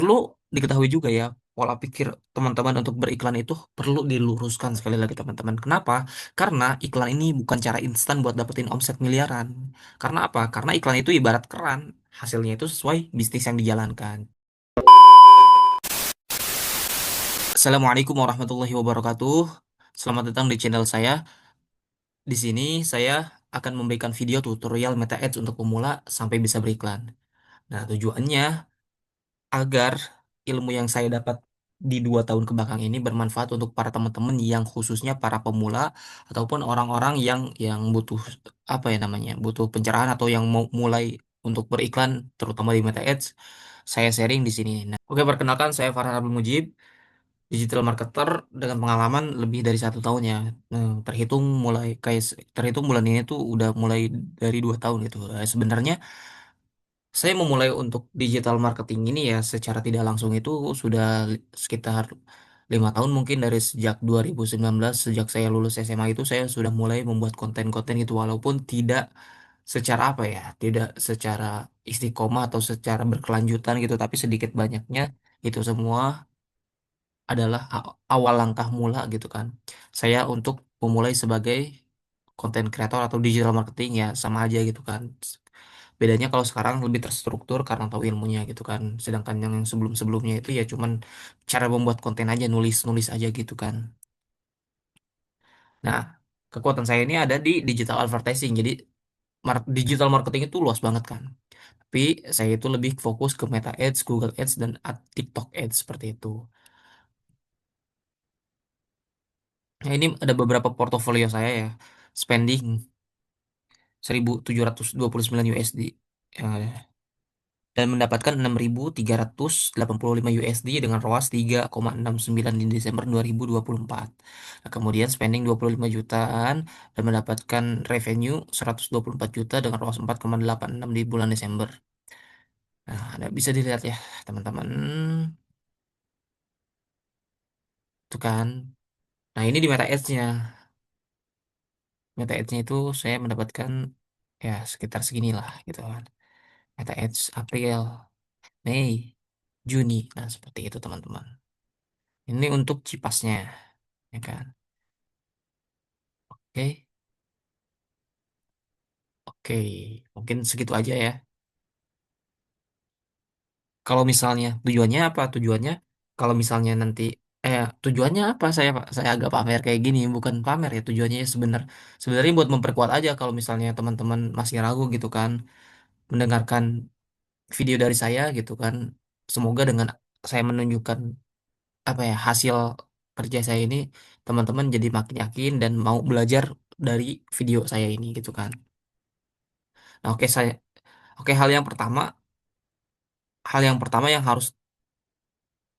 Perlu diketahui juga ya, pola pikir teman-teman untuk beriklan itu perlu diluruskan sekali lagi teman-teman. Kenapa? Karena iklan ini bukan cara instan buat dapetin omset miliaran. Karena apa? Karena iklan itu ibarat keran, hasilnya itu sesuai bisnis yang dijalankan. Assalamualaikum warahmatullahi wabarakatuh. Selamat datang di channel saya. Di sini saya akan memberikan video tutorial Meta Ads untuk pemula sampai bisa beriklan. Nah, tujuannya agar ilmu yang saya dapat di 2 tahun kebelakang ini bermanfaat untuk para teman-teman yang khususnya para pemula ataupun orang-orang yang butuh apa ya namanya, butuh pencerahan atau yang mau mulai untuk beriklan terutama di Meta Ads. Saya sharing di sini. Nah, oke, perkenalkan saya Farhan Abdul Mujib, digital marketer dengan pengalaman lebih dari 1 tahun ya. Nah, terhitung bulan ini tuh udah mulai dari 2 tahun gitu. Sebenarnya saya memulai untuk digital marketing ini ya secara tidak langsung itu sudah sekitar 5 tahun, mungkin dari sejak 2019, sejak saya lulus SMA itu saya sudah mulai membuat konten-konten itu walaupun tidak secara apa ya, tidak secara istiqomah atau secara berkelanjutan gitu, tapi sedikit banyaknya itu semua adalah awal langkah mula gitu kan. Saya untuk memulai sebagai konten kreator atau digital marketing ya sama aja gitu kan. Bedanya kalau sekarang lebih terstruktur karena tahu ilmunya gitu kan. Sedangkan yang sebelum-sebelumnya itu ya cuman cara membuat konten aja, nulis-nulis aja gitu kan. Nah, kekuatan saya ini ada di digital advertising. Jadi digital marketing itu luas banget kan. Tapi saya itu lebih fokus ke Meta Ads, Google Ads, dan TikTok Ads seperti itu. Nah, ini ada beberapa portofolio saya ya. Spending 1.729 USD. Dan mendapatkan 6.385 USD dengan ROAS 3,69 di Desember 2024. Nah, kemudian spending 25 jutaan dan mendapatkan revenue 124 juta dengan ROAS 4,86 di bulan Desember. Nah, bisa dilihat ya, teman-teman. Tuh kan. Nah, ini di Meta Ads-nya. Meta Ads-nya itu saya mendapatkan ya sekitar seginilah gitu kan. Meta Ads April, Mei, Juni. Nah, seperti itu teman-teman. Ini untuk cipasnya, ya kan? Oke, oke, mungkin segitu aja ya. Kalau misalnya tujuannya apa? Tujuannya kalau misalnya nanti tujuannya apa saya Pak? Saya agak pamer kayak gini, bukan pamer ya tujuannya sebenarnya buat memperkuat aja kalau misalnya teman-teman masih ragu gitu kan mendengarkan video dari saya gitu kan. Semoga dengan saya menunjukkan apa ya hasil kerja saya ini teman-teman jadi makin yakin dan mau belajar dari video saya ini gitu kan. Nah, oke, hal yang pertama yang harus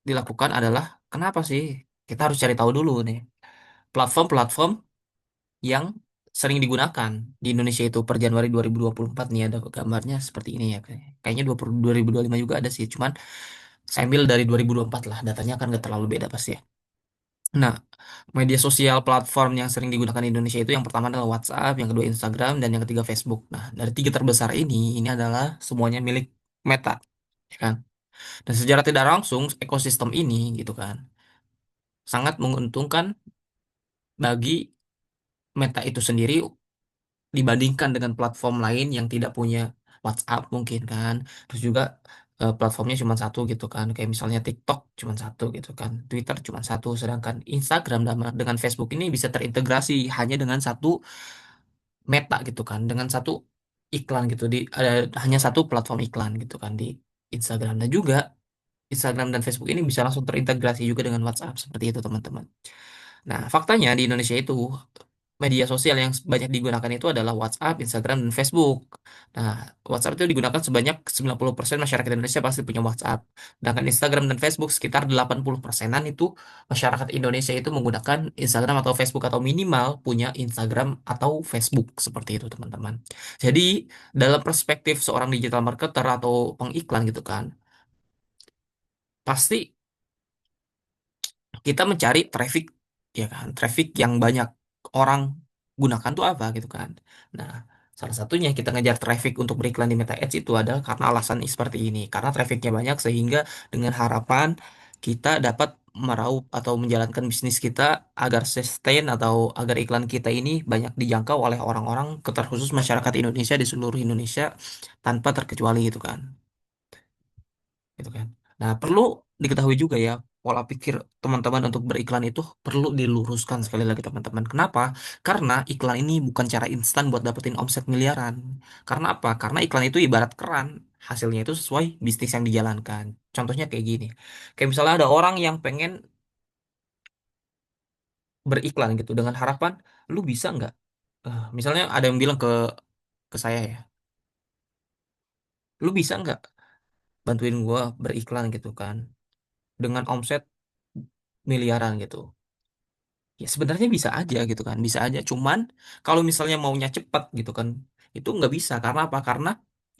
dilakukan adalah kenapa sih kita harus cari tahu dulu nih platform-platform yang sering digunakan di Indonesia itu per Januari 2024 nih ada gambarnya seperti ini ya kayaknya 2025 juga ada sih cuman saya ambil dari 2024 lah datanya kan nggak terlalu beda pasti ya. Nah, media sosial platform yang sering digunakan di Indonesia itu yang pertama adalah WhatsApp, yang kedua Instagram, dan yang ketiga Facebook. Nah, dari tiga terbesar ini adalah semuanya milik Meta, ya kan? Dan secara tidak langsung ekosistem ini gitu kan sangat menguntungkan bagi Meta itu sendiri dibandingkan dengan platform lain yang tidak punya WhatsApp mungkin kan. Terus juga platformnya cuma satu gitu kan. Kayak misalnya TikTok cuma satu gitu kan. Twitter cuma satu. Sedangkan Instagram dengan Facebook ini bisa terintegrasi hanya dengan satu Meta gitu kan. Dengan satu iklan gitu ada hanya satu platform iklan gitu kan di Instagram dan juga Instagram dan Facebook ini bisa langsung terintegrasi juga dengan WhatsApp seperti itu teman-teman. Nah, faktanya di Indonesia itu media sosial yang banyak digunakan itu adalah WhatsApp, Instagram, dan Facebook. Nah, WhatsApp itu digunakan sebanyak 90% masyarakat Indonesia pasti punya WhatsApp. Sedangkan Instagram dan Facebook sekitar 80%-an itu masyarakat Indonesia itu menggunakan Instagram atau Facebook atau minimal punya Instagram atau Facebook seperti itu, teman-teman. Jadi, dalam perspektif seorang digital marketer atau pengiklan gitu kan, pasti kita mencari traffic ya kan traffic yang banyak orang gunakan tuh apa gitu kan. Nah, Salah satunya kita ngejar traffic untuk beriklan di Meta Ads itu adalah karena alasan seperti ini. Karena trafficnya banyak sehingga dengan harapan kita dapat meraup atau menjalankan bisnis kita agar sustain atau agar iklan kita ini banyak dijangkau oleh orang-orang terkhusus masyarakat Indonesia di seluruh Indonesia tanpa terkecuali gitu kan. Gitu kan. Nah, perlu diketahui juga ya, pola pikir teman-teman untuk beriklan itu perlu diluruskan sekali lagi teman-teman. Kenapa? Karena iklan ini bukan cara instan buat dapetin omset miliaran. Karena apa? Karena iklan itu ibarat keran. Hasilnya itu sesuai bisnis yang dijalankan. Contohnya kayak gini. Kayak misalnya ada orang yang pengen beriklan gitu dengan harapan, lu bisa nggak? Misalnya ada yang bilang ke saya ya, lu bisa nggak bantuin gua beriklan gitu kan dengan omset miliaran gitu. Ya sebenarnya bisa aja gitu kan, bisa aja. Cuman kalau misalnya maunya cepat gitu kan, itu nggak bisa. Karena apa? Karena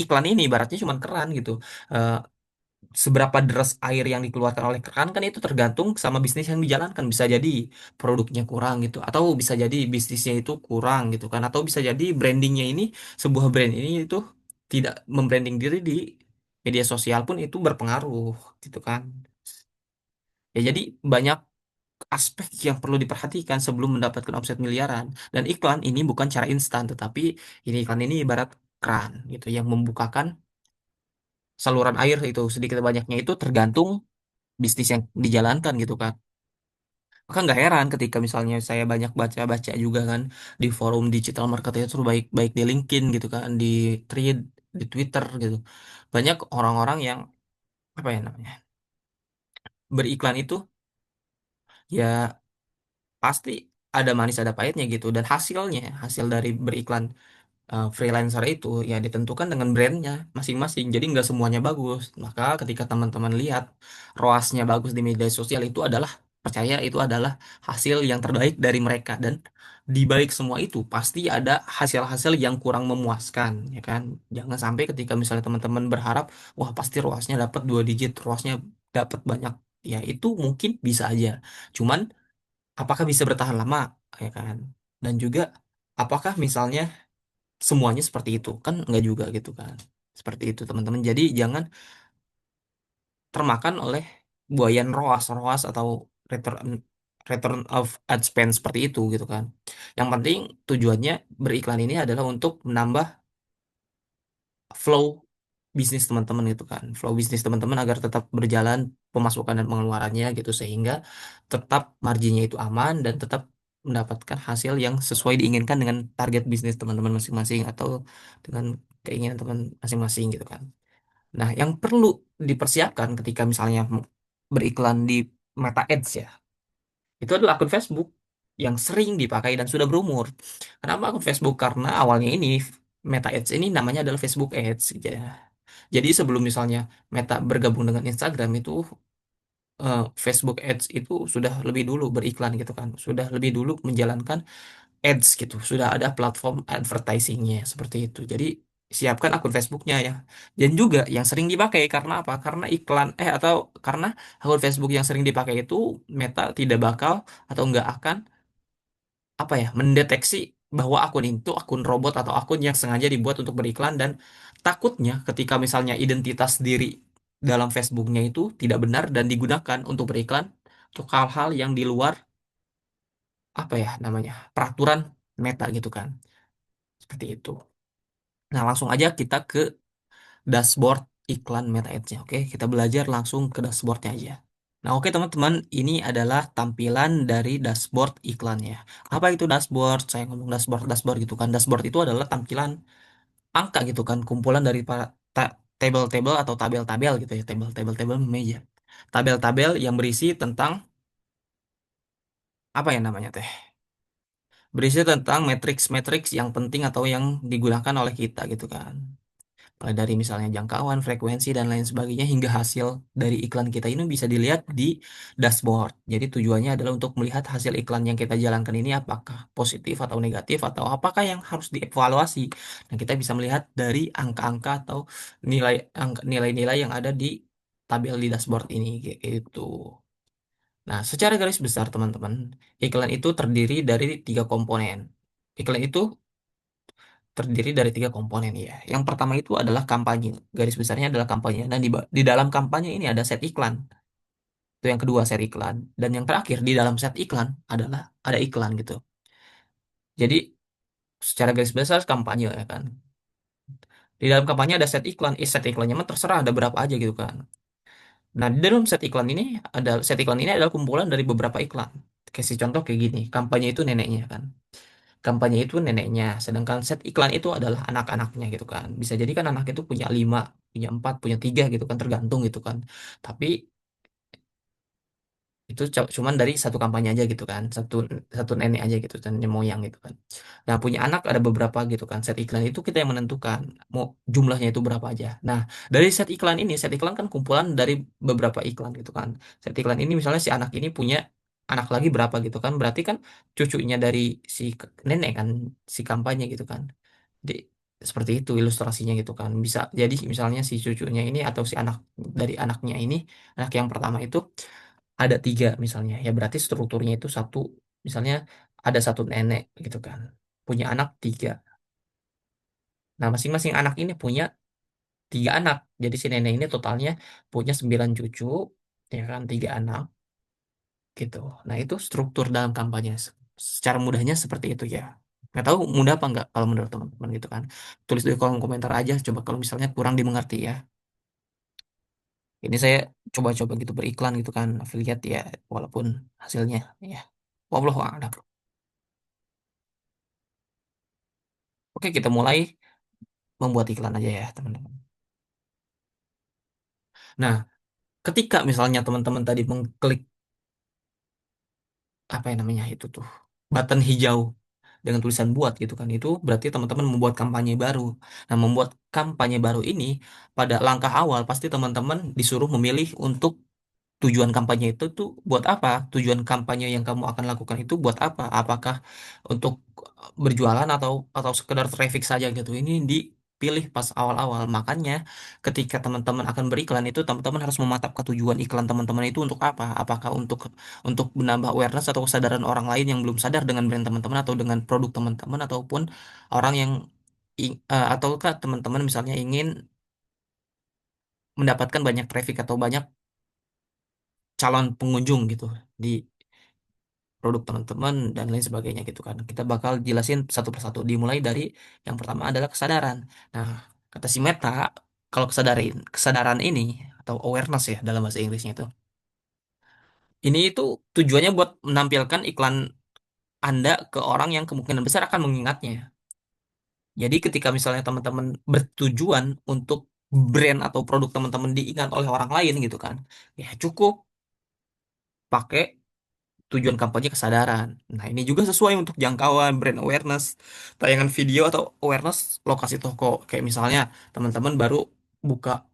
iklan ini ibaratnya cuman keran gitu. Eh, Seberapa deras air yang dikeluarkan oleh keran kan itu tergantung sama bisnis yang dijalankan. Bisa jadi produknya kurang gitu, atau bisa jadi bisnisnya itu kurang gitu kan, atau bisa jadi brandingnya ini sebuah brand ini itu tidak membranding diri di media sosial pun itu berpengaruh gitu kan. Ya jadi banyak aspek yang perlu diperhatikan sebelum mendapatkan omset miliaran. Dan iklan ini bukan cara instan, tetapi ini iklan ini ibarat keran gitu yang membukakan saluran air itu sedikit banyaknya itu tergantung bisnis yang dijalankan gitu kan. Maka nggak heran ketika misalnya saya banyak baca-baca juga kan di forum digital marketing itu baik baik di LinkedIn gitu kan, di thread, di Twitter gitu. Banyak orang-orang yang apa ya namanya beriklan itu ya pasti ada manis ada pahitnya gitu dan hasil dari beriklan freelancer itu ya ditentukan dengan brandnya masing-masing. Jadi nggak semuanya bagus. Maka ketika teman-teman lihat ROAS-nya bagus di media sosial itu adalah percaya itu adalah hasil yang terbaik dari mereka dan di balik semua itu pasti ada hasil-hasil yang kurang memuaskan ya kan. Jangan sampai ketika misalnya teman-teman berharap wah pasti ROAS-nya dapat 2 digit, ROAS-nya dapat banyak. Ya itu mungkin bisa aja. Cuman apakah bisa bertahan lama ya kan? Dan juga apakah misalnya semuanya seperti itu kan nggak juga gitu kan seperti itu teman-teman jadi jangan termakan oleh buayan ROAS atau return return of ad spend seperti itu gitu kan yang penting tujuannya beriklan ini adalah untuk menambah flow bisnis teman-teman gitu kan flow bisnis teman-teman agar tetap berjalan pemasukan dan pengeluarannya gitu sehingga tetap marginnya itu aman dan tetap mendapatkan hasil yang sesuai diinginkan dengan target bisnis teman-teman masing-masing atau dengan keinginan teman masing-masing gitu kan. Nah, yang perlu dipersiapkan ketika misalnya beriklan di Meta Ads ya, itu adalah akun Facebook yang sering dipakai dan sudah berumur. Kenapa akun Facebook? Karena awalnya ini Meta Ads ini namanya adalah Facebook Ads gitu ya. Jadi sebelum misalnya Meta bergabung dengan Instagram itu Facebook Ads itu sudah lebih dulu beriklan gitu kan, sudah lebih dulu menjalankan ads gitu, sudah ada platform advertisingnya seperti itu. Jadi siapkan akun Facebooknya ya. Dan juga yang sering dipakai karena apa? Karena iklan atau karena akun Facebook yang sering dipakai itu Meta tidak bakal atau nggak akan apa ya mendeteksi bahwa akun itu akun robot atau akun yang sengaja dibuat untuk beriklan dan takutnya ketika misalnya identitas diri dalam Facebooknya itu tidak benar dan digunakan untuk beriklan untuk hal-hal yang di luar apa ya namanya peraturan Meta gitu kan seperti itu. Nah langsung aja kita ke dashboard iklan Meta Ads-nya. Oke, kita belajar langsung ke dashboardnya aja. Nah, oke teman-teman, ini adalah tampilan dari dashboard iklannya. Apa itu dashboard? Saya ngomong dashboard gitu kan. Dashboard itu adalah tampilan angka gitu kan, kumpulan dari para tabel-tabel atau tabel-tabel gitu ya, tabel-tabel meja. Tabel-tabel yang berisi tentang apa ya namanya teh? Berisi tentang matriks-matriks yang penting atau yang digunakan oleh kita gitu kan. Mulai dari misalnya jangkauan, frekuensi, dan lain sebagainya hingga hasil dari iklan kita ini bisa dilihat di dashboard. Jadi tujuannya adalah untuk melihat hasil iklan yang kita jalankan ini apakah positif atau negatif atau apakah yang harus dievaluasi. Dan kita bisa melihat dari angka-angka atau nilai-nilai yang ada di tabel di dashboard ini gitu. Nah, secara garis besar teman-teman, iklan itu terdiri dari 3 komponen. Iklan itu terdiri dari tiga komponen ya. Yang pertama itu adalah kampanye. Garis besarnya adalah kampanye. Dan di dalam kampanye ini ada set iklan. Itu yang kedua, set iklan. Dan yang terakhir di dalam set iklan adalah ada iklan gitu. Jadi secara garis besar kampanye ya kan. Di dalam kampanye ada set iklan. Set iklannya mah terserah ada berapa aja gitu kan. Nah, di dalam set iklan ini adalah kumpulan dari beberapa iklan. Kasih contoh kayak gini, kampanye itu neneknya kan. Kampanye itu neneknya, sedangkan set iklan itu adalah anak-anaknya gitu kan. Bisa jadi kan anak itu punya lima, punya empat, punya tiga gitu kan, tergantung gitu kan. Tapi itu cuman dari satu kampanye aja gitu kan, satu satu nenek aja gitu dan nenek moyang gitu kan. Nah, punya anak ada beberapa gitu kan. Set iklan itu kita yang menentukan mau jumlahnya itu berapa aja. Nah, dari set iklan ini, set iklan kan kumpulan dari beberapa iklan gitu kan. Set iklan ini misalnya si anak ini punya anak lagi berapa gitu kan, berarti kan cucunya dari si nenek kan, si kampanye gitu kan. Jadi seperti itu ilustrasinya gitu kan. Bisa jadi misalnya si cucunya ini atau si anak dari anaknya ini, anak yang pertama itu ada tiga misalnya. Ya berarti strukturnya itu satu, misalnya ada satu nenek gitu kan. Punya anak tiga. Nah masing-masing anak ini punya tiga anak. Jadi si nenek ini totalnya punya 9 cucu, ya kan, tiga anak gitu. Nah itu struktur dalam kampanye. Secara mudahnya seperti itu ya. Nggak tahu mudah apa nggak kalau menurut teman-teman gitu kan. Tulis di kolom komentar aja coba kalau misalnya kurang dimengerti ya. Ini saya coba-coba gitu beriklan gitu kan, affiliate ya, walaupun hasilnya ya. Wallahu a'lam. Oke, kita mulai membuat iklan aja ya, teman-teman. Nah, ketika misalnya teman-teman tadi mengklik apa yang namanya itu tuh, button hijau dengan tulisan buat gitu kan, itu berarti teman-teman membuat kampanye baru. Nah, membuat kampanye baru ini pada langkah awal pasti teman-teman disuruh memilih untuk tujuan kampanye itu tuh buat apa? Tujuan kampanye yang kamu akan lakukan itu buat apa? Apakah untuk berjualan atau sekedar traffic saja gitu? Ini dipilih pas awal-awal. Makanya ketika teman-teman akan beriklan itu teman-teman harus mematapkan tujuan iklan teman-teman itu untuk apa? Apakah untuk menambah awareness atau kesadaran orang lain yang belum sadar dengan brand teman-teman atau dengan produk teman-teman ataupun orang yang ataukah teman-teman misalnya ingin mendapatkan banyak traffic atau banyak calon pengunjung gitu di produk teman-teman dan lain sebagainya gitu kan. Kita bakal jelasin satu persatu. Dimulai dari yang pertama adalah kesadaran. Nah, kata si Meta, kalau kesadaran ini atau awareness ya dalam bahasa Inggrisnya itu. Ini itu tujuannya buat menampilkan iklan Anda ke orang yang kemungkinan besar akan mengingatnya. Jadi ketika misalnya teman-teman bertujuan untuk brand atau produk teman-teman diingat oleh orang lain gitu kan. Ya cukup pakai tujuan kampanye kesadaran. Nah, ini juga sesuai untuk jangkauan brand awareness, tayangan video atau awareness lokasi toko. Kayak misalnya teman-teman baru buka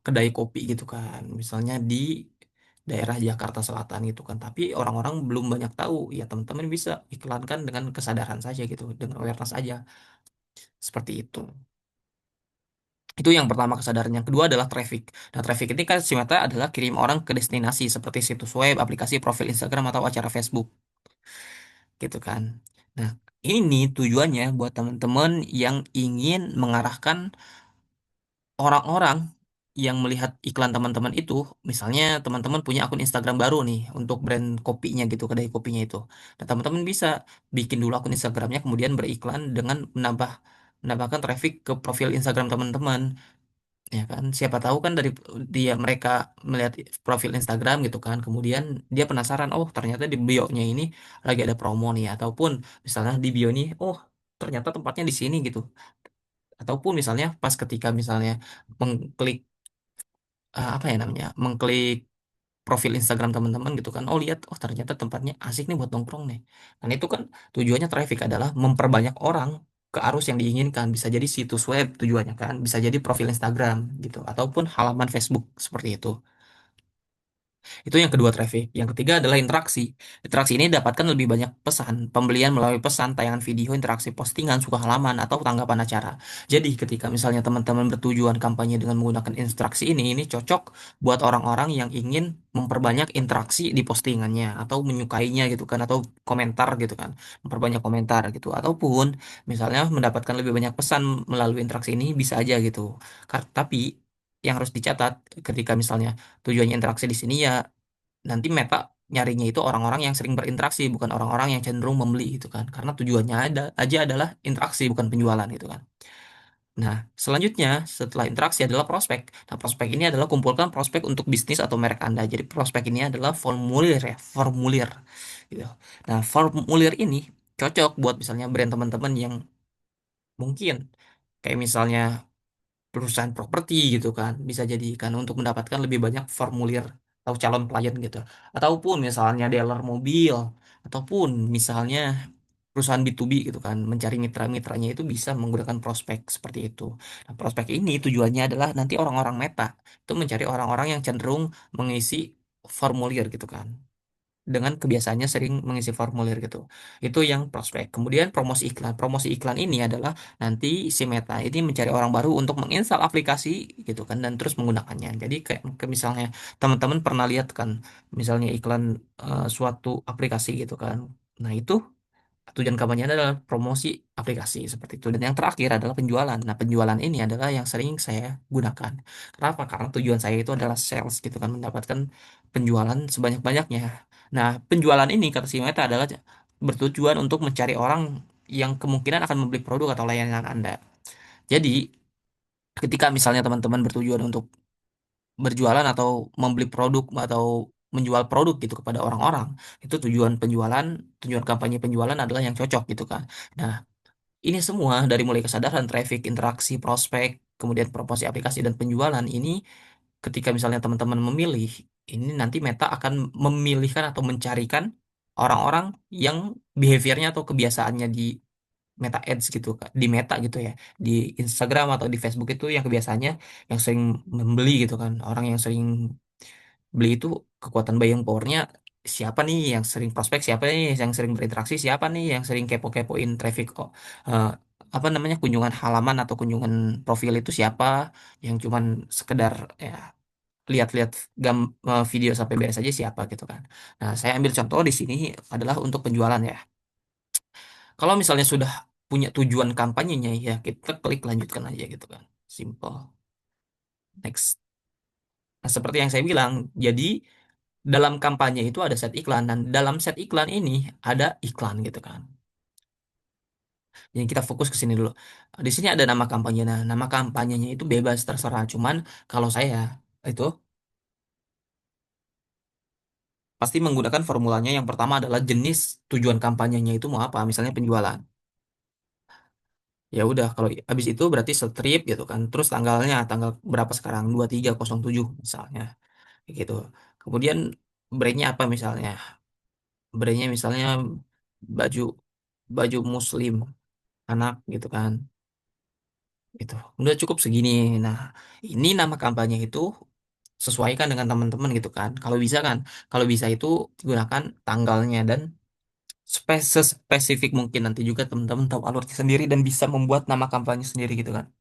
kedai kopi gitu kan, misalnya di daerah Jakarta Selatan gitu kan. Tapi orang-orang belum banyak tahu, ya teman-teman bisa iklankan dengan kesadaran saja gitu, dengan awareness aja. Seperti itu. Itu yang pertama kesadaran. Yang kedua adalah traffic. Nah, traffic ini kan sifatnya adalah kirim orang ke destinasi seperti situs web, aplikasi, profil Instagram atau acara Facebook. Gitu kan. Nah, ini tujuannya buat teman-teman yang ingin mengarahkan orang-orang yang melihat iklan teman-teman itu, misalnya teman-teman punya akun Instagram baru nih untuk brand kopinya gitu, kedai kopinya itu. Nah, teman-teman bisa bikin dulu akun Instagramnya, kemudian beriklan dengan menambahkan traffic ke profil Instagram teman-teman. Ya kan, siapa tahu kan dari dia mereka melihat profil Instagram gitu kan, kemudian dia penasaran, oh ternyata di bio-nya ini lagi ada promo nih, ataupun misalnya di bio nih, oh ternyata tempatnya di sini gitu, ataupun misalnya pas ketika misalnya mengklik apa ya namanya, mengklik profil Instagram teman-teman gitu kan, oh lihat, oh ternyata tempatnya asik nih buat nongkrong nih. Dan itu kan tujuannya traffic adalah memperbanyak orang ke arus yang diinginkan. Bisa jadi situs web tujuannya kan, bisa jadi profil Instagram gitu, ataupun halaman Facebook seperti itu. Itu yang kedua traffic. Yang ketiga adalah interaksi. Interaksi ini dapatkan lebih banyak pesan, pembelian melalui pesan, tayangan video, interaksi postingan, suka halaman, atau tanggapan acara. Jadi ketika misalnya teman-teman bertujuan kampanye dengan menggunakan interaksi ini cocok buat orang-orang yang ingin memperbanyak interaksi di postingannya atau menyukainya gitu kan atau komentar gitu kan, memperbanyak komentar gitu ataupun misalnya mendapatkan lebih banyak pesan melalui interaksi ini bisa aja gitu. Tapi yang harus dicatat ketika misalnya tujuannya interaksi di sini ya nanti Meta nyarinya itu orang-orang yang sering berinteraksi bukan orang-orang yang cenderung membeli gitu kan karena tujuannya ada aja adalah interaksi bukan penjualan gitu kan. Nah, selanjutnya setelah interaksi adalah prospek. Nah, prospek ini adalah kumpulkan prospek untuk bisnis atau merek Anda. Jadi prospek ini adalah formulir ya, formulir gitu. Nah, formulir ini cocok buat misalnya brand teman-teman yang mungkin kayak misalnya perusahaan properti gitu kan bisa jadikan untuk mendapatkan lebih banyak formulir atau calon klien gitu ataupun misalnya dealer mobil ataupun misalnya perusahaan B2B gitu kan mencari mitra-mitranya itu bisa menggunakan prospek seperti itu. Nah, prospek ini tujuannya adalah nanti orang-orang Meta itu mencari orang-orang yang cenderung mengisi formulir gitu kan dengan kebiasaannya sering mengisi formulir gitu. Itu yang prospek. Kemudian promosi iklan. Promosi iklan ini adalah nanti si Meta ini mencari orang baru untuk menginstal aplikasi gitu kan dan terus menggunakannya. Jadi kayak misalnya teman-teman pernah lihat kan misalnya iklan suatu aplikasi gitu kan. Nah, itu tujuan kampanye adalah promosi aplikasi seperti itu. Dan yang terakhir adalah penjualan. Nah, penjualan ini adalah yang sering saya gunakan. Kenapa? Karena tujuan saya itu adalah sales gitu kan, mendapatkan penjualan sebanyak-banyaknya. Nah, penjualan ini kata si Meta adalah bertujuan untuk mencari orang yang kemungkinan akan membeli produk atau layanan Anda. Jadi, ketika misalnya teman-teman bertujuan untuk berjualan atau membeli produk atau menjual produk gitu kepada orang-orang, itu tujuan kampanye penjualan adalah yang cocok gitu kan. Nah, ini semua dari mulai kesadaran, traffic, interaksi, prospek, kemudian promosi aplikasi dan penjualan ini ketika misalnya teman-teman memilih, ini nanti Meta akan memilihkan atau mencarikan orang-orang yang behaviornya atau kebiasaannya di Meta Ads gitu Kak, di Meta gitu ya, di Instagram atau di Facebook itu yang kebiasaannya yang sering membeli gitu kan, orang yang sering beli itu kekuatan buying powernya siapa nih yang sering prospek, siapa nih yang sering berinteraksi, siapa nih yang sering kepo-kepoin traffic kok eh, apa namanya kunjungan halaman atau kunjungan profil itu siapa yang cuman sekedar ya lihat-lihat video sampai beres aja siapa gitu kan. Nah, saya ambil contoh di sini adalah untuk penjualan ya. Kalau misalnya sudah punya tujuan kampanyenya ya kita klik lanjutkan aja gitu kan. Simple. Next. Nah, seperti yang saya bilang, jadi dalam kampanye itu ada set iklan dan dalam set iklan ini ada iklan gitu kan. Jadi kita fokus ke sini dulu. Di sini ada nama kampanye. Nah, nama kampanyenya itu bebas terserah. Cuman kalau saya itu pasti menggunakan formulanya yang pertama adalah jenis tujuan kampanyenya itu mau apa, misalnya penjualan. Ya udah kalau habis itu berarti strip gitu kan. Terus tanggalnya tanggal berapa sekarang? 2307 misalnya. Kayak gitu. Kemudian brandnya apa misalnya? Brandnya misalnya baju baju muslim anak gitu kan gitu udah cukup segini. Nah, ini nama kampanye itu sesuaikan dengan teman-teman gitu kan kalau bisa kan, kalau bisa itu gunakan tanggalnya dan spesifik mungkin nanti juga teman-teman tahu alurnya sendiri dan bisa membuat nama kampanye sendiri gitu kan.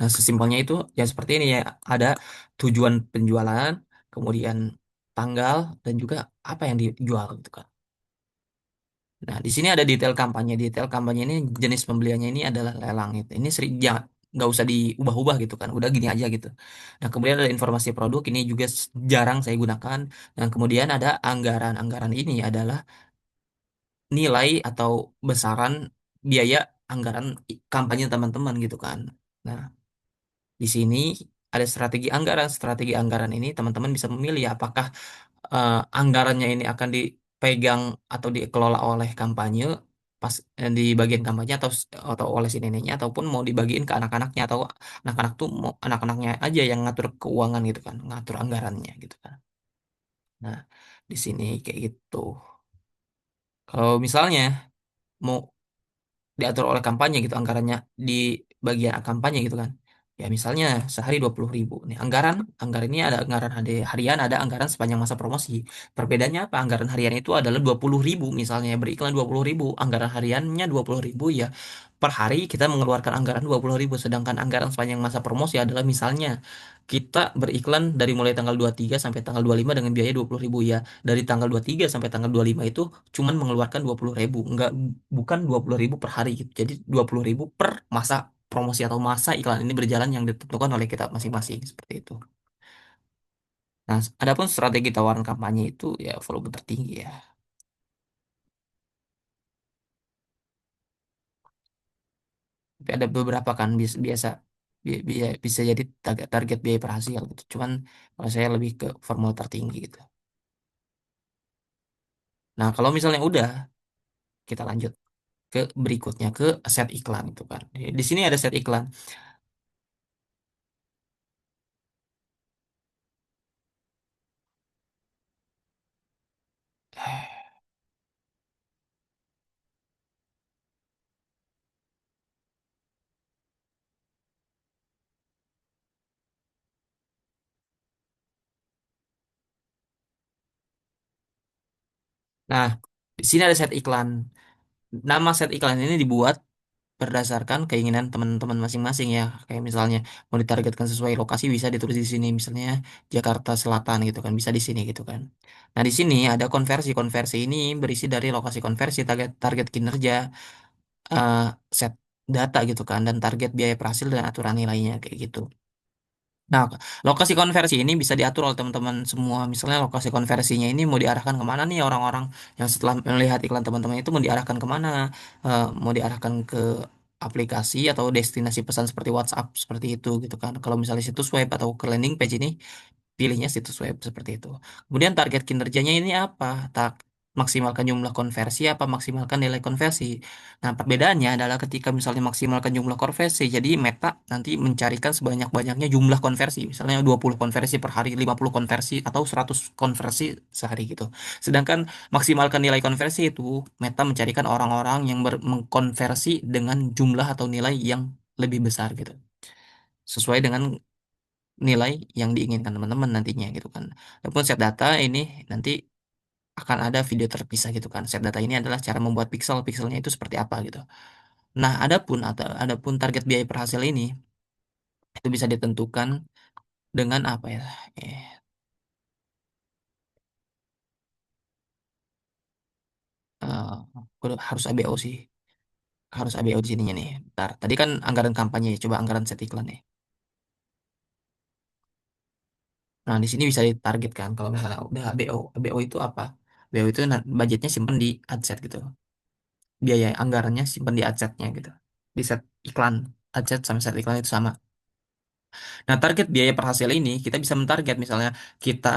Nah, sesimpelnya itu ya seperti ini ya, ada tujuan penjualan, kemudian tanggal dan juga apa yang dijual gitu kan. Nah, di sini ada detail kampanye. Detail kampanye ini jenis pembeliannya ini adalah lelang itu. Ini sering jangan nggak usah diubah-ubah gitu kan. Udah gini aja gitu. Nah, kemudian ada informasi produk ini juga jarang saya gunakan. Dan kemudian ada anggaran. Anggaran ini adalah nilai atau besaran biaya anggaran kampanye teman-teman gitu kan. Nah, di sini ada strategi anggaran. Strategi anggaran ini teman-teman bisa memilih apakah anggarannya ini akan dipegang atau dikelola oleh kampanye pas di bagian kampanye atau oleh si neneknya ataupun mau dibagiin ke anak-anaknya atau anak-anak tuh mau anak-anaknya aja yang ngatur keuangan gitu kan, ngatur anggarannya gitu kan. Nah, di sini kayak gitu. Kalau misalnya mau diatur oleh kampanye gitu anggarannya di bagian kampanye gitu kan. Ya misalnya sehari 20.000. Nih anggaran, anggaran ini ada anggaran harian, ada anggaran sepanjang masa promosi. Perbedaannya apa? Anggaran harian itu adalah 20.000 misalnya beriklan 20.000. Anggaran hariannya 20.000 ya per hari kita mengeluarkan anggaran 20.000. Sedangkan anggaran sepanjang masa promosi adalah misalnya kita beriklan dari mulai tanggal 23 sampai tanggal 25 dengan biaya 20.000 ya. Dari tanggal 23 sampai tanggal 25 itu cuman mengeluarkan 20.000. Enggak, bukan 20.000 per hari gitu. Jadi 20.000 per masa promosi atau masa iklan ini berjalan yang ditentukan oleh kita masing-masing seperti itu. Nah, adapun strategi tawaran kampanye itu ya volume tertinggi ya. Tapi ada beberapa kan biasa bisa jadi target biaya per hasil gitu. Cuman kalau saya lebih ke formula tertinggi gitu. Nah, kalau misalnya udah kita lanjut ke berikutnya ke set iklan itu kan. Di sini ada set iklan. Nah, di sini ada set iklan. Nama set iklan ini dibuat berdasarkan keinginan teman-teman masing-masing ya. Kayak misalnya mau ditargetkan sesuai lokasi bisa ditulis di sini misalnya Jakarta Selatan gitu kan bisa di sini gitu kan. Nah, di sini ada konversi. Konversi ini berisi dari lokasi konversi, target target kinerja, eh, set data gitu kan dan target biaya per hasil dan aturan nilainya kayak gitu. Nah, lokasi konversi ini bisa diatur oleh teman-teman semua. Misalnya lokasi konversinya ini mau diarahkan kemana nih orang-orang yang setelah melihat iklan teman-teman itu mau diarahkan kemana? Mau diarahkan ke aplikasi atau destinasi pesan seperti WhatsApp seperti itu gitu kan. Kalau misalnya situs web atau ke landing page ini pilihnya situs web seperti itu. Kemudian target kinerjanya ini apa? Maksimalkan jumlah konversi apa maksimalkan nilai konversi. Nah, perbedaannya adalah ketika misalnya maksimalkan jumlah konversi, jadi Meta nanti mencarikan sebanyak-banyaknya jumlah konversi, misalnya 20 konversi per hari, 50 konversi atau 100 konversi sehari gitu. Sedangkan maksimalkan nilai konversi itu Meta mencarikan orang-orang yang mengkonversi dengan jumlah atau nilai yang lebih besar gitu. Sesuai dengan nilai yang diinginkan teman-teman nantinya gitu kan. Adapun set data ini nanti akan ada video terpisah gitu kan. Set data ini adalah cara membuat pixel, pixelnya itu seperti apa gitu. Nah, adapun target biaya per hasil ini itu bisa ditentukan dengan apa ya? Eh, eh, harus ABO sih. Harus ABO di sininya nih. Bentar. Tadi kan anggaran kampanye, coba anggaran set iklan nih. Nah, di sini bisa ditargetkan kalau misalnya udah ABO. ABO itu apa? ABO itu budgetnya simpan di adset gitu. Biaya anggarannya simpan di adsetnya gitu. Di set iklan, adset sama set iklan itu sama. Nah, target biaya per hasil ini kita bisa mentarget misalnya kita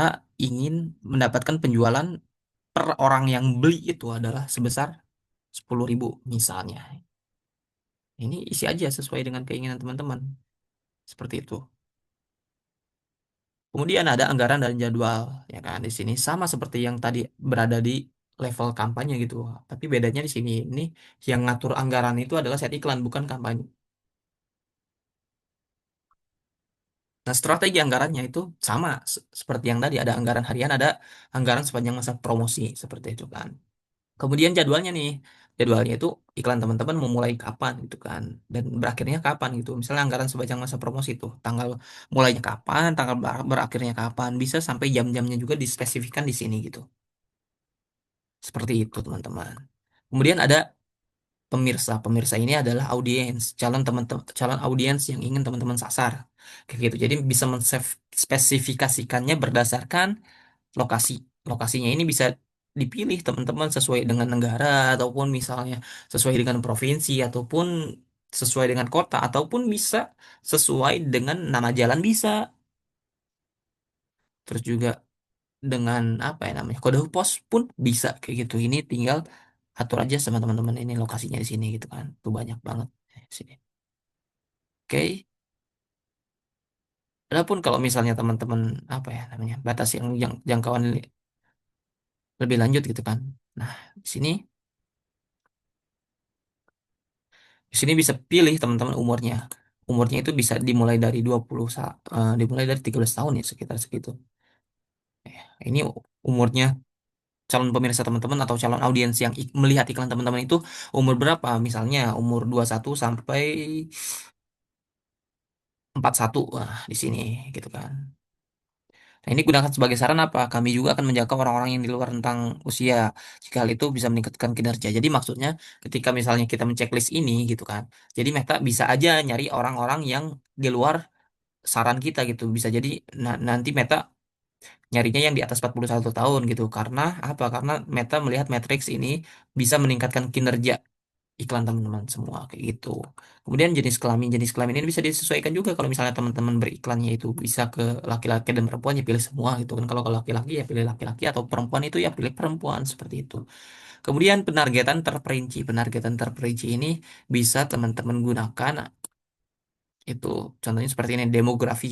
ingin mendapatkan penjualan per orang yang beli itu adalah sebesar 10.000 misalnya. Ini isi aja sesuai dengan keinginan teman-teman. Seperti itu. Kemudian ada anggaran dan jadwal, ya kan? Di sini sama seperti yang tadi berada di level kampanye gitu. Tapi bedanya di sini ini yang ngatur anggaran itu adalah set iklan bukan kampanye. Nah, strategi anggarannya itu sama seperti yang tadi ada anggaran harian, ada anggaran sepanjang masa promosi seperti itu kan. Kemudian jadwalnya nih, jadwalnya itu iklan teman-teman mau mulai kapan gitu kan, dan berakhirnya kapan gitu. Misalnya anggaran sepanjang masa promosi itu, tanggal mulainya kapan, tanggal berakhirnya kapan, bisa sampai jam-jamnya juga dispesifikkan di sini gitu. Seperti itu teman-teman. Kemudian ada pemirsa. Pemirsa ini adalah audiens, calon teman-teman, calon audiens yang ingin teman-teman sasar. Kayak gitu. Jadi bisa menspesifikasikannya berdasarkan lokasi. Lokasinya ini bisa dipilih teman-teman sesuai dengan negara ataupun misalnya sesuai dengan provinsi ataupun sesuai dengan kota ataupun bisa sesuai dengan nama jalan bisa. Terus juga dengan apa ya namanya kode pos pun bisa kayak gitu. Ini tinggal atur aja sama teman-teman ini lokasinya di sini gitu kan. Tuh banyak banget di sini. Oke. Adapun kalau misalnya teman-teman apa ya namanya batas yang jangkauan lebih lanjut gitu kan. Nah, di sini Di sini bisa pilih teman-teman umurnya. umurnya itu bisa dimulai dari 13 tahun ya sekitar segitu. Ini umurnya calon pemirsa teman-teman atau calon audiens yang melihat iklan teman-teman itu umur berapa? Misalnya umur 21 sampai 41. Wah, di sini gitu kan. Nah, ini gunakan sebagai saran apa? Kami juga akan menjaga orang-orang yang di luar tentang usia. Jika hal itu bisa meningkatkan kinerja. Jadi maksudnya ketika misalnya kita menceklis ini gitu kan. Jadi Meta bisa aja nyari orang-orang yang di luar saran kita gitu. Bisa jadi nanti Meta nyarinya yang di atas 41 tahun gitu. Karena apa? Karena Meta melihat matriks ini bisa meningkatkan kinerja iklan teman-teman semua kayak gitu. Kemudian jenis kelamin ini bisa disesuaikan juga kalau misalnya teman-teman beriklannya itu bisa ke laki-laki dan perempuan ya pilih semua gitu kan. Kalau ke laki-laki ya pilih laki-laki atau perempuan itu ya pilih perempuan seperti itu. Kemudian penargetan terperinci. Penargetan terperinci ini bisa teman-teman gunakan itu contohnya seperti ini demografi.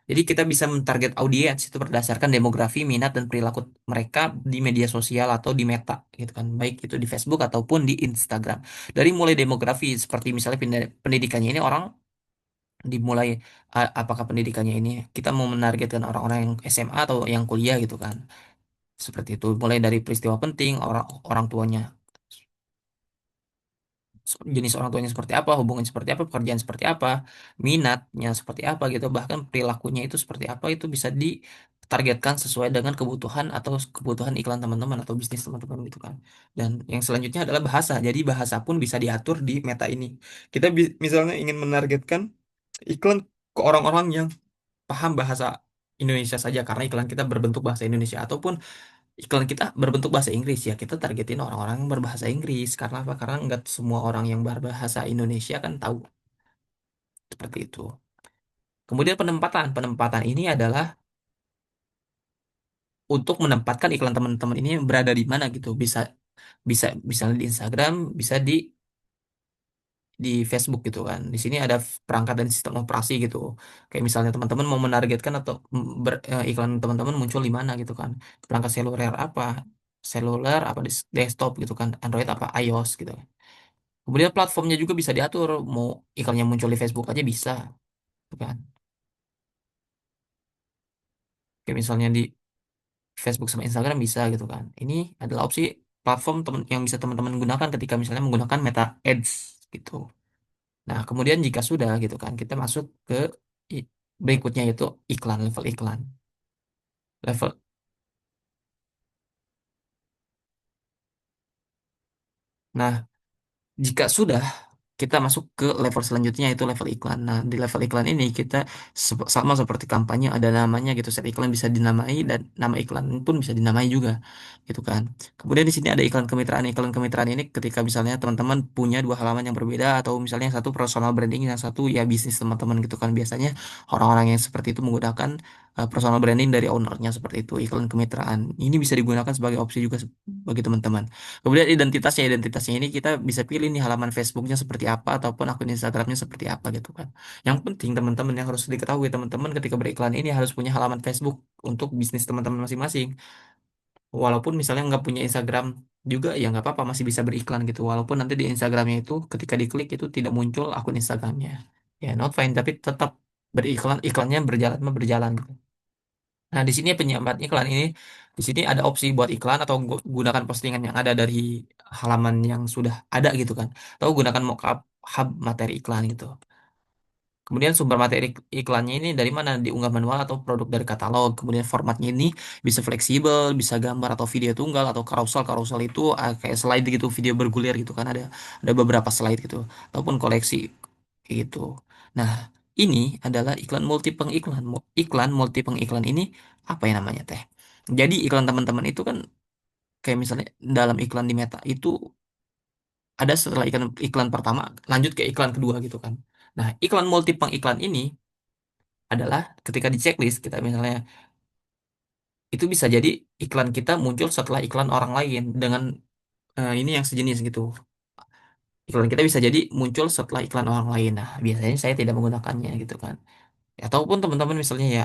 Jadi kita bisa mentarget audiens itu berdasarkan demografi, minat dan perilaku mereka di media sosial atau di Meta gitu kan. Baik itu di Facebook ataupun di Instagram. Dari mulai demografi seperti misalnya pendidikannya ini orang dimulai apakah pendidikannya ini kita mau menargetkan orang-orang yang SMA atau yang kuliah gitu kan. Seperti itu. Mulai dari peristiwa penting, orang orang tuanya jenis orang tuanya seperti apa, hubungan seperti apa, pekerjaan seperti apa, minatnya seperti apa gitu, bahkan perilakunya itu seperti apa itu bisa ditargetkan sesuai dengan kebutuhan atau kebutuhan iklan teman-teman atau bisnis teman-teman gitu kan. Dan yang selanjutnya adalah bahasa. Jadi bahasa pun bisa diatur di Meta ini. Kita misalnya ingin menargetkan iklan ke orang-orang yang paham bahasa Indonesia saja karena iklan kita berbentuk bahasa Indonesia ataupun iklan kita berbentuk bahasa Inggris ya kita targetin orang-orang yang berbahasa Inggris karena apa? Karena nggak semua orang yang berbahasa Indonesia kan tahu seperti itu. Kemudian penempatan, penempatan ini adalah untuk menempatkan iklan teman-teman ini berada di mana gitu. Bisa bisa misalnya di Instagram, bisa di Facebook gitu kan. Di sini ada perangkat dan sistem operasi gitu. Kayak misalnya teman-teman mau menargetkan atau iklan teman-teman muncul di mana gitu kan. Perangkat seluler apa? Seluler apa desktop gitu kan. Android apa iOS gitu. Kemudian platformnya juga bisa diatur, mau iklannya muncul di Facebook aja bisa, gitu kan? Kayak misalnya di Facebook sama Instagram bisa gitu kan. Ini adalah opsi platform temen, yang bisa teman-teman gunakan ketika misalnya menggunakan Meta Ads gitu. Nah, kemudian jika sudah gitu kan, kita masuk ke i- berikutnya yaitu iklan, level iklan. Level. Nah, jika sudah kita masuk ke level selanjutnya yaitu level iklan. Nah, di level iklan ini kita sama seperti kampanye ada namanya gitu. Set iklan bisa dinamai dan nama iklan pun bisa dinamai juga gitu kan. Kemudian di sini ada iklan kemitraan. Iklan kemitraan ini ketika misalnya teman-teman punya dua halaman yang berbeda atau misalnya yang satu personal branding yang satu ya bisnis teman-teman gitu kan. Biasanya orang-orang yang seperti itu menggunakan personal branding dari ownernya seperti itu. Iklan kemitraan. Ini bisa digunakan sebagai opsi juga bagi teman-teman. Kemudian identitasnya ini kita bisa pilih nih halaman Facebooknya seperti apa ataupun akun Instagramnya seperti apa gitu kan. Yang penting teman-teman yang harus diketahui teman-teman ketika beriklan ini harus punya halaman Facebook untuk bisnis teman-teman masing-masing. Walaupun misalnya nggak punya Instagram juga ya nggak apa-apa masih bisa beriklan gitu. Walaupun nanti di Instagramnya itu ketika diklik itu tidak muncul akun Instagramnya. Ya not fine tapi tetap beriklan iklannya berjalan gitu. Nah, di sini penyambat iklan ini, di sini ada opsi buat iklan atau gunakan postingan yang ada dari halaman yang sudah ada gitu kan. Atau gunakan mockup hub materi iklan gitu. Kemudian sumber materi iklannya ini dari mana? Diunggah manual atau produk dari katalog. Kemudian formatnya ini bisa fleksibel, bisa gambar atau video tunggal atau carousel. Carousel itu kayak slide gitu, video bergulir gitu kan ada beberapa slide gitu ataupun koleksi kayak gitu. Nah, ini adalah iklan multi pengiklan. Iklan multi pengiklan ini apa ya namanya teh? Jadi iklan teman-teman itu kan kayak misalnya dalam iklan di Meta itu ada setelah iklan iklan pertama lanjut ke iklan kedua gitu kan. Nah, iklan multi pengiklan ini adalah ketika di checklist kita misalnya itu bisa jadi iklan kita muncul setelah iklan orang lain dengan ini yang sejenis gitu. Iklan kita bisa jadi muncul setelah iklan orang lain. Nah, biasanya saya tidak menggunakannya gitu kan. Ataupun teman-teman misalnya ya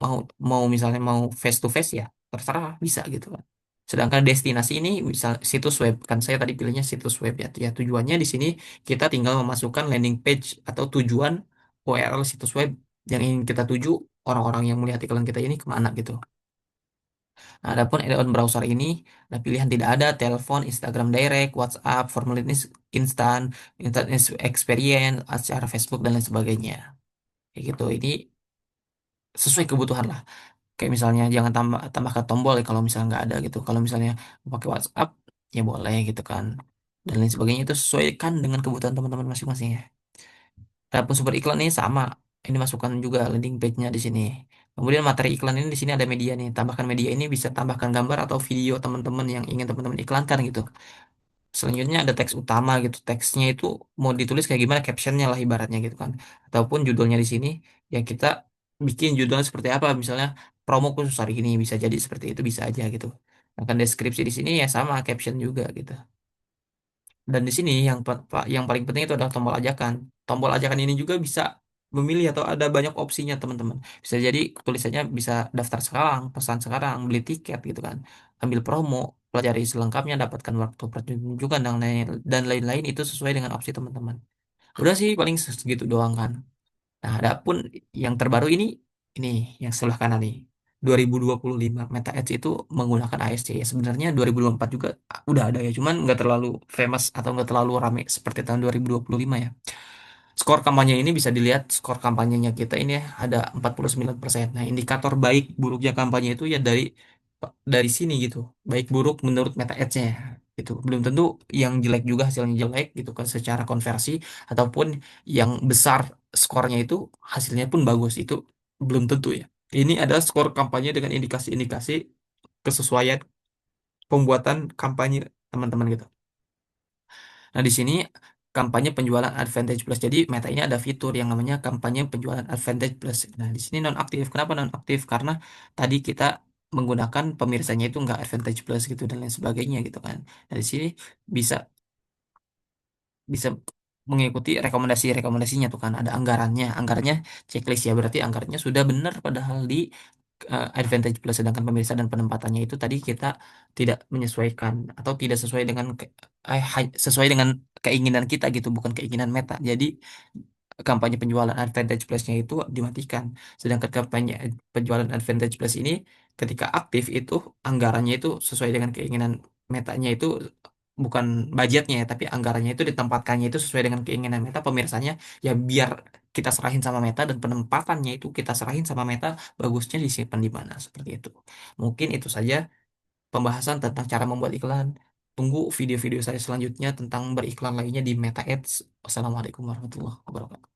mau mau misalnya mau face to face ya terserah bisa gitu kan. Sedangkan destinasi ini misal situs web kan saya tadi pilihnya situs web ya. Ya tujuannya di sini kita tinggal memasukkan landing page atau tujuan URL situs web yang ingin kita tuju, orang-orang yang melihat iklan kita ini kemana gitu. Nah, adapun add-on browser ini, ada pilihan tidak ada, telepon, Instagram Direct, WhatsApp, formulir instan, Internet Experience, acara Facebook dan lain sebagainya. Kayak gitu. Ini sesuai kebutuhan lah. Kayak misalnya jangan tambahkan tombol ya kalau misalnya nggak ada gitu. Kalau misalnya mau pakai WhatsApp ya boleh gitu kan. Dan lain sebagainya itu sesuaikan dengan kebutuhan teman-teman masing-masing ya. Adapun sumber iklan ini sama. Ini masukkan juga landing page-nya di sini. Kemudian materi iklan ini di sini ada media nih. Tambahkan media ini bisa tambahkan gambar atau video teman-teman yang ingin teman-teman iklankan gitu. Selanjutnya ada teks utama gitu. Teksnya itu mau ditulis kayak gimana captionnya lah ibaratnya gitu kan. Ataupun judulnya di sini yang kita bikin judulnya seperti apa. Misalnya promo khusus hari ini bisa jadi seperti itu bisa aja gitu. Akan deskripsi di sini ya sama caption juga gitu. Dan di sini yang paling penting itu adalah tombol ajakan. Tombol ajakan ini juga bisa memilih atau ada banyak opsinya teman-teman. Bisa jadi tulisannya bisa daftar sekarang, pesan sekarang, beli tiket gitu kan, ambil promo, pelajari selengkapnya, dapatkan waktu pertunjukan dan lain-lain itu sesuai dengan opsi teman-teman. Udah sih paling segitu doang kan. Nah, adapun yang terbaru ini yang sebelah kanan nih. 2025 Meta Edge itu menggunakan ASC. Ya, sebenarnya 2024 juga udah ada ya, cuman nggak terlalu famous atau nggak terlalu rame seperti tahun 2025 ya. Skor kampanye ini bisa dilihat skor kampanyenya kita ini ya, ada 49%. Nah, indikator baik buruknya kampanye itu ya dari sini gitu. Baik buruk menurut Meta Ads-nya gitu. Belum tentu yang jelek juga hasilnya jelek gitu kan secara konversi ataupun yang besar skornya itu hasilnya pun bagus itu belum tentu ya. Ini adalah skor kampanye dengan indikasi-indikasi kesesuaian pembuatan kampanye teman-teman gitu. Nah, di sini kampanye penjualan Advantage Plus. Jadi Meta ini ada fitur yang namanya kampanye penjualan Advantage Plus. Nah, di sini nonaktif. Kenapa nonaktif? Karena tadi kita menggunakan pemirsanya itu nggak Advantage Plus gitu dan lain sebagainya gitu kan. Nah, di sini bisa bisa mengikuti rekomendasinya tuh kan ada anggarannya checklist ya berarti anggarannya sudah benar padahal di Advantage Plus sedangkan pemirsa dan penempatannya itu tadi kita tidak menyesuaikan atau tidak sesuai dengan sesuai dengan keinginan kita gitu bukan keinginan Meta jadi kampanye penjualan Advantage Plus-nya itu dimatikan sedangkan kampanye penjualan Advantage Plus ini ketika aktif itu anggarannya itu sesuai dengan keinginan Metanya itu bukan budgetnya ya, tapi anggarannya itu ditempatkannya itu sesuai dengan keinginan Meta pemirsanya ya biar kita serahin sama Meta dan penempatannya itu kita serahin sama Meta bagusnya disimpan di mana seperti itu. Mungkin itu saja pembahasan tentang cara membuat iklan. Tunggu video-video saya selanjutnya tentang beriklan lainnya di Meta Ads. Wassalamualaikum warahmatullahi wabarakatuh.